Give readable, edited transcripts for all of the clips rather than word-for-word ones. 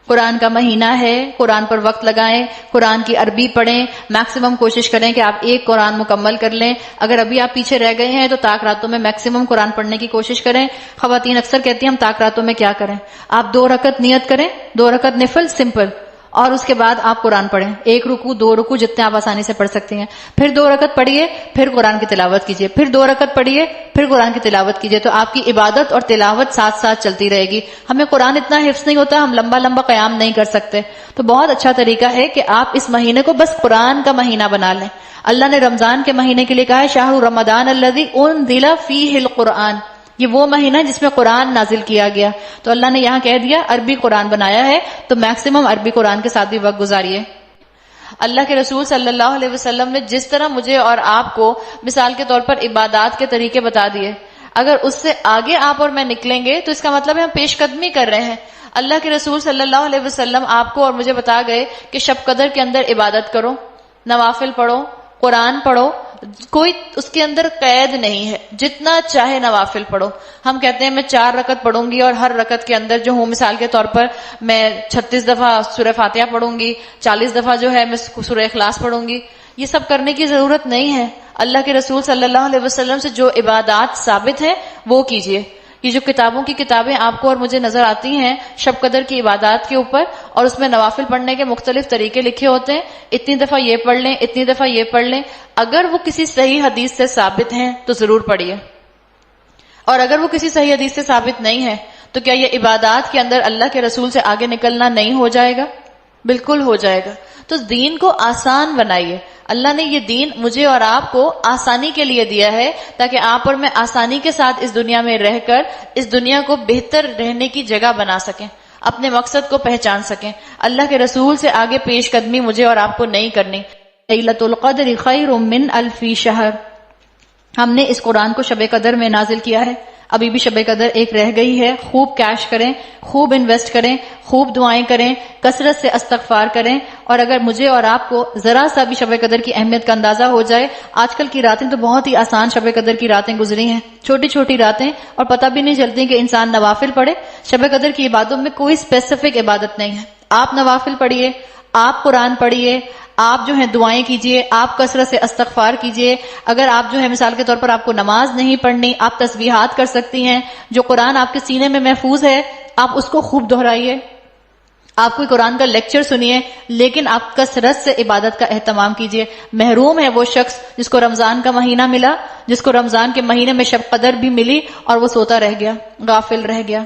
قرآن کا مہینہ ہے، قرآن پر وقت لگائیں، قرآن کی عربی پڑھیں، میکسیمم کوشش کریں کہ آپ ایک قرآن مکمل کر لیں. اگر ابھی آپ پیچھے رہ گئے ہیں تو طاق راتوں میں میکسیمم قرآن پڑھنے کی کوشش کریں. خواتین اکثر کہتی ہیں ہم طاق راتوں میں کیا کریں؟ آپ 2 رکعت نیت کریں، 2 رکعت نفل سمپل، اور اس کے بعد آپ قرآن پڑھیں. 1 رکوع 2 رکوع جتنے آپ آسانی سے پڑھ سکتے ہیں. پھر 2 رکعت پڑھیے، پھر قرآن کی تلاوت کیجیے، پھر 2 رکعت پڑھیے، پھر قرآن کی تلاوت کیجیے. تو آپ کی عبادت اور تلاوت ساتھ ساتھ چلتی رہے گی. ہمیں قرآن اتنا حفظ نہیں ہوتا، ہم لمبا لمبا قیام نہیں کر سکتے. تو بہت اچھا طریقہ ہے کہ آپ اس مہینے کو بس قرآن کا مہینہ بنا لیں. اللہ نے رمضان کے مہینے کے لیے کہا ہے شہر رمضان الذی انزل فیہ القرآن، یہ وہ مہینہ جس میں قرآن نازل کیا گیا. تو اللہ نے یہاں کہہ دیا عربی قرآن بنایا ہے تو میکسیمم عربی قرآن کے ساتھ بھی وقت گزاریے. اللہ کے رسول صلی اللہ علیہ وسلم نے جس طرح مجھے اور آپ کو مثال کے طور پر عبادات کے طریقے بتا دیے، اگر اس سے آگے آپ اور میں نکلیں گے تو اس کا مطلب ہے ہم پیش قدمی کر رہے ہیں. اللہ کے رسول صلی اللہ علیہ وسلم آپ کو اور مجھے بتا گئے کہ شب قدر کے اندر عبادت کرو، نوافل پڑھو، قرآن پڑھو، کوئی اس کے اندر قید نہیں ہے، جتنا چاہے نوافل پڑھو. ہم کہتے ہیں میں 4 رکعت پڑھوں گی اور ہر رکعت کے اندر جو ہوں، مثال کے طور پر میں 36 دفعہ سورہ فاتحہ پڑھوں گی، 40 دفعہ جو ہے میں سورہ اخلاص پڑھوں گی. یہ سب کرنے کی ضرورت نہیں ہے. اللہ کے رسول صلی اللہ علیہ وسلم سے جو عبادات ثابت ہیں وہ کیجیے. یہ جو کتابوں کی کتابیں آپ کو اور مجھے نظر آتی ہیں شب قدر کی عبادات کے اوپر، اور اس میں نوافل پڑھنے کے مختلف طریقے لکھے ہوتے ہیں، اتنی دفعہ یہ پڑھ لیں، اتنی دفعہ یہ پڑھ لیں. اگر وہ کسی صحیح حدیث سے ثابت ہیں تو ضرور پڑھیے، اور اگر وہ کسی صحیح حدیث سے ثابت نہیں ہے تو کیا یہ عبادات کے اندر اللہ کے رسول سے آگے نکلنا نہیں ہو جائے گا؟ بالکل ہو جائے گا. تو دین کو آسان بنائیے. اللہ نے یہ دین مجھے اور آپ کو آسانی کے لیے دیا ہے تاکہ آپ اور میں آسانی کے ساتھ اس دنیا میں رہ کر اس دنیا کو بہتر رہنے کی جگہ بنا سکیں، اپنے مقصد کو پہچان سکیں. اللہ کے رسول سے آگے پیش قدمی مجھے اور آپ کو نہیں کرنی. لیلۃ القدر خیر من الف شہر. ہم نے اس قرآن کو شب قدر میں نازل کیا ہے. ابھی بھی شب قدر ایک رہ گئی ہے. خوب کیش کریں، خوب انویسٹ کریں، خوب دعائیں کریں، کثرت سے استغفار کریں. اور اگر مجھے اور آپ کو ذرا سا بھی شب قدر کی اہمیت کا اندازہ ہو جائے، آج کل کی راتیں تو بہت ہی آسان شب قدر کی راتیں گزری ہیں، چھوٹی چھوٹی راتیں، اور پتہ بھی نہیں چلتی کہ انسان نوافل پڑھے. شب قدر کی عبادتوں میں کوئی اسپیسیفک عبادت نہیں ہے. آپ نوافل پڑھیے، آپ قرآن پڑھیے، آپ جو ہیں دعائیں کیجئے، آپ کثرت سے استغفار کیجئے. اگر آپ جو ہے مثال کے طور پر آپ کو نماز نہیں پڑھنی، آپ تسبیحات کر سکتی ہیں. جو قرآن آپ کے سینے میں محفوظ ہے آپ اس کو خوب دہرائیے. آپ کوئی قرآن کا لیکچر سنیے، لیکن آپ کثرت سے عبادت کا اہتمام کیجئے. محروم ہے وہ شخص جس کو رمضان کا مہینہ ملا، جس کو رمضان کے مہینے میں شب قدر بھی ملی اور وہ سوتا رہ گیا، غافل رہ گیا.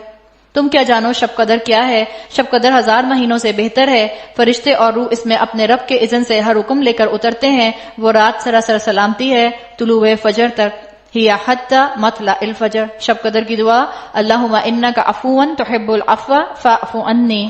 تم کیا جانو شب قدر کیا ہے؟ شب قدر 1000 مہینوں سے بہتر ہے. فرشتے اور روح اس میں اپنے رب کے اذن سے ہر حکم لے کر اترتے ہیں. وہ رات سراسر سلامتی ہے طلوع فجر تک، ہی حتی مطلع الفجر. شب قدر کی دعا اللہم انک عفو تحب العفو فاعف عنی.